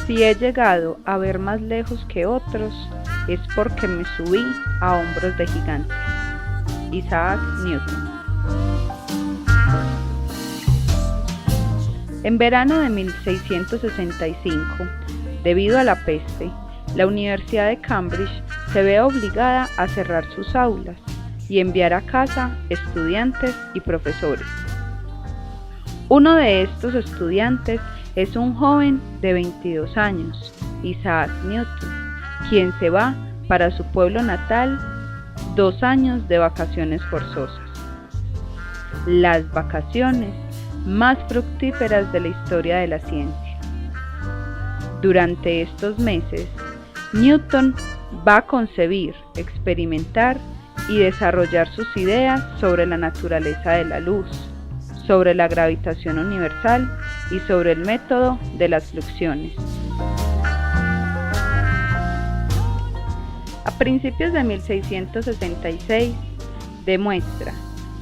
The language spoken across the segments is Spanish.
Si he llegado a ver más lejos que otros, es porque me subí a hombros de gigantes. Isaac Newton. En verano de 1665, debido a la peste, la Universidad de Cambridge se ve obligada a cerrar sus aulas y enviar a casa estudiantes y profesores. Uno de estos estudiantes es un joven de 22 años, Isaac Newton, quien se va para su pueblo natal 2 años de vacaciones forzosas. Las vacaciones más fructíferas de la historia de la ciencia. Durante estos meses, Newton va a concebir, experimentar y desarrollar sus ideas sobre la naturaleza de la luz, sobre la gravitación universal y sobre el método de las fluxiones. A principios de 1666, demuestra,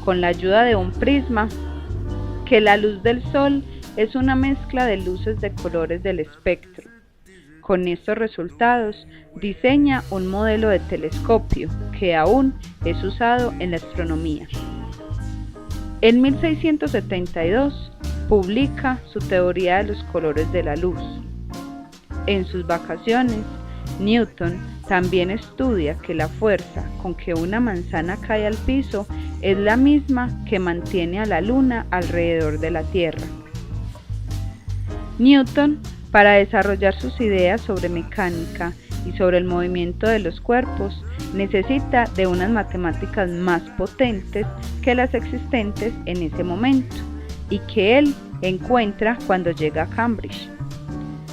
con la ayuda de un prisma, que la luz del Sol es una mezcla de luces de colores del espectro. Con estos resultados, diseña un modelo de telescopio que aún es usado en la astronomía. En 1672, publica su teoría de los colores de la luz. En sus vacaciones, Newton también estudia que la fuerza con que una manzana cae al piso es la misma que mantiene a la Luna alrededor de la Tierra. Newton, para desarrollar sus ideas sobre mecánica y sobre el movimiento de los cuerpos, necesita de unas matemáticas más potentes que las existentes en ese momento y que él encuentra cuando llega a Cambridge.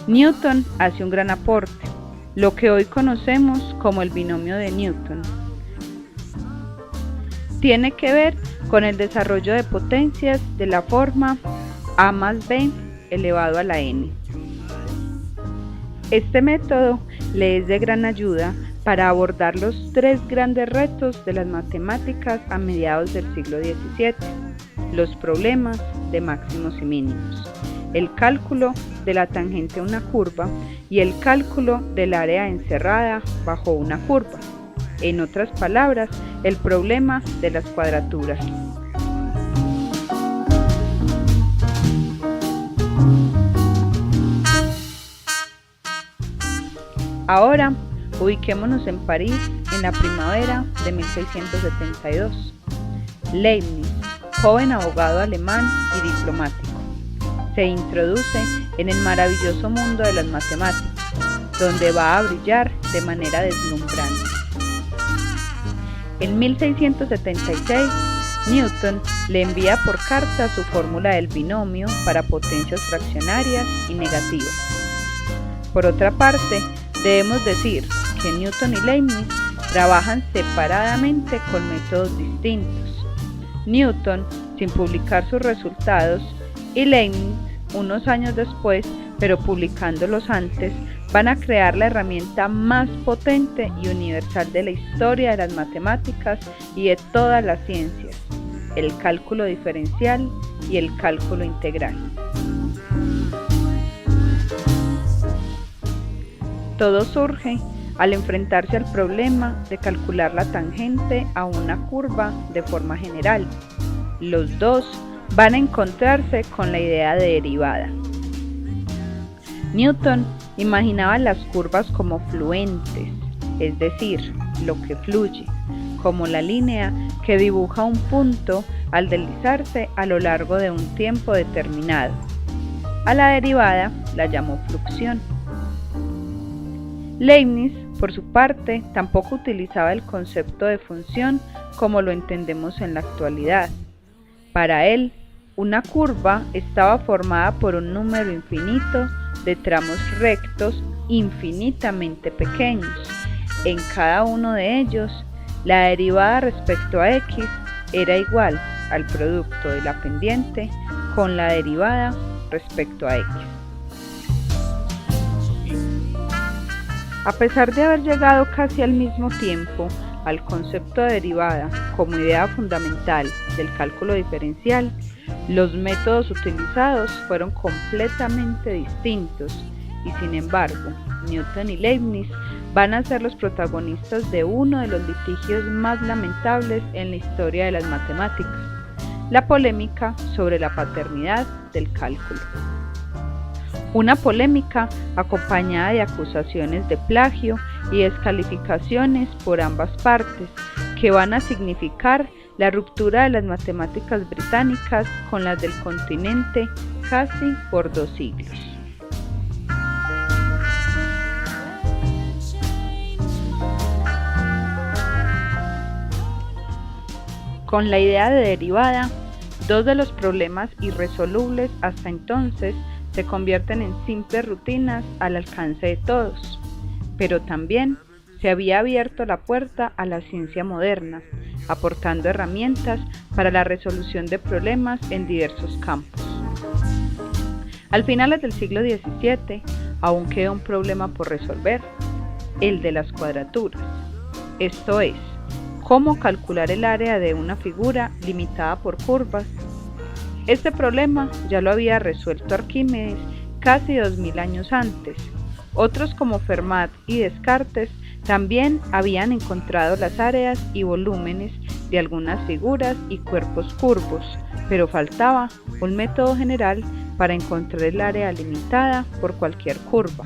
Newton hace un gran aporte, lo que hoy conocemos como el binomio de Newton. Tiene que ver con el desarrollo de potencias de la forma a más b elevado a la n. Este método le es de gran ayuda para abordar los 3 grandes retos de las matemáticas a mediados del siglo XVII, los problemas de máximos y mínimos, el cálculo de la tangente a una curva y el cálculo del área encerrada bajo una curva. En otras palabras, el problema de las cuadraturas. Ahora, ubiquémonos en París en la primavera de 1672. Leibniz, joven abogado alemán y diplomático, se introduce en el maravilloso mundo de las matemáticas, donde va a brillar de manera deslumbrante. En 1676, Newton le envía por carta su fórmula del binomio para potencias fraccionarias y negativas. Por otra parte, debemos decir que Newton y Leibniz trabajan separadamente con métodos distintos. Newton, sin publicar sus resultados, y Leibniz, unos años después, pero publicándolos antes, van a crear la herramienta más potente y universal de la historia de las matemáticas y de todas las ciencias, el cálculo diferencial y el cálculo integral. Todo surge al enfrentarse al problema de calcular la tangente a una curva de forma general. Los dos van a encontrarse con la idea de derivada. Newton imaginaba las curvas como fluentes, es decir, lo que fluye, como la línea que dibuja un punto al deslizarse a lo largo de un tiempo determinado. A la derivada la llamó fluxión. Leibniz, por su parte, tampoco utilizaba el concepto de función como lo entendemos en la actualidad. Para él, una curva estaba formada por un número infinito de tramos rectos infinitamente pequeños. En cada uno de ellos, la derivada respecto a x era igual al producto de la pendiente con la derivada respecto a x. A pesar de haber llegado casi al mismo tiempo al concepto de derivada como idea fundamental del cálculo diferencial, los métodos utilizados fueron completamente distintos y sin embargo, Newton y Leibniz van a ser los protagonistas de uno de los litigios más lamentables en la historia de las matemáticas, la polémica sobre la paternidad del cálculo. Una polémica acompañada de acusaciones de plagio y descalificaciones por ambas partes, que van a significar la ruptura de las matemáticas británicas con las del continente casi por 2 siglos. Con la idea de derivada, 2 de los problemas irresolubles hasta entonces se convierten en simples rutinas al alcance de todos, pero también se había abierto la puerta a la ciencia moderna, aportando herramientas para la resolución de problemas en diversos campos. Al finales del siglo XVII, aún queda un problema por resolver, el de las cuadraturas, esto es, cómo calcular el área de una figura limitada por curvas. Este problema ya lo había resuelto Arquímedes casi 2000 años antes. Otros como Fermat y Descartes también habían encontrado las áreas y volúmenes de algunas figuras y cuerpos curvos, pero faltaba un método general para encontrar el área limitada por cualquier curva.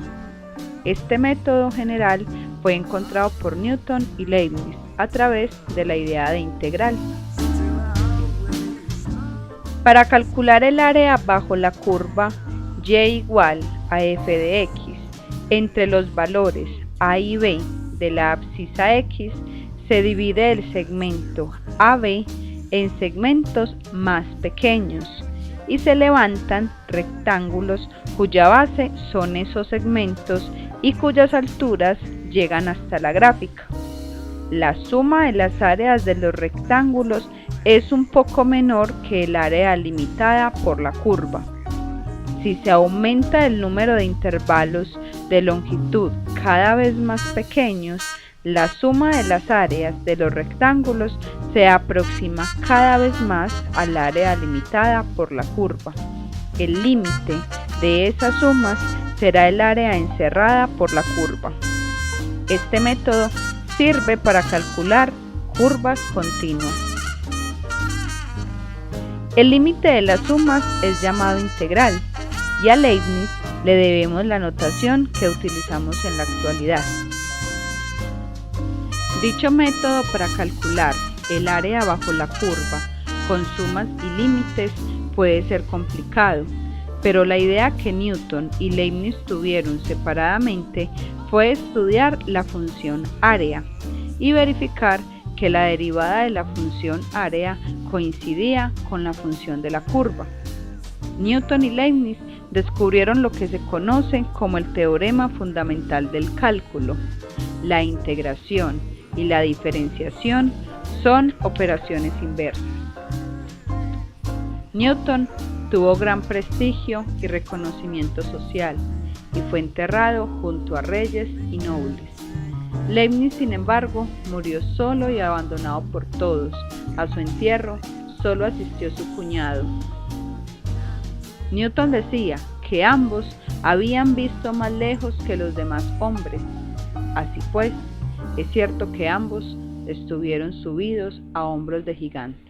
Este método general fue encontrado por Newton y Leibniz a través de la idea de integral. Para calcular el área bajo la curva y igual a f de x entre los valores a y b de la abscisa x, se divide el segmento AB en segmentos más pequeños y se levantan rectángulos cuya base son esos segmentos y cuyas alturas llegan hasta la gráfica. La suma de las áreas de los rectángulos es un poco menor que el área limitada por la curva. Si se aumenta el número de intervalos de longitud cada vez más pequeños, la suma de las áreas de los rectángulos se aproxima cada vez más al área limitada por la curva. El límite de esas sumas será el área encerrada por la curva. Este método sirve para calcular curvas continuas. El límite de las sumas es llamado integral y a Leibniz le debemos la notación que utilizamos en la actualidad. Dicho método para calcular el área bajo la curva con sumas y límites puede ser complicado, pero la idea que Newton y Leibniz tuvieron separadamente fue estudiar la función área y verificar que la derivada de la función área coincidía con la función de la curva. Newton y Leibniz descubrieron lo que se conoce como el teorema fundamental del cálculo. La integración y la diferenciación son operaciones inversas. Newton tuvo gran prestigio y reconocimiento social y fue enterrado junto a reyes y nobles. Leibniz, sin embargo, murió solo y abandonado por todos. A su entierro solo asistió su cuñado. Newton decía que ambos habían visto más lejos que los demás hombres. Así pues, es cierto que ambos estuvieron subidos a hombros de gigantes.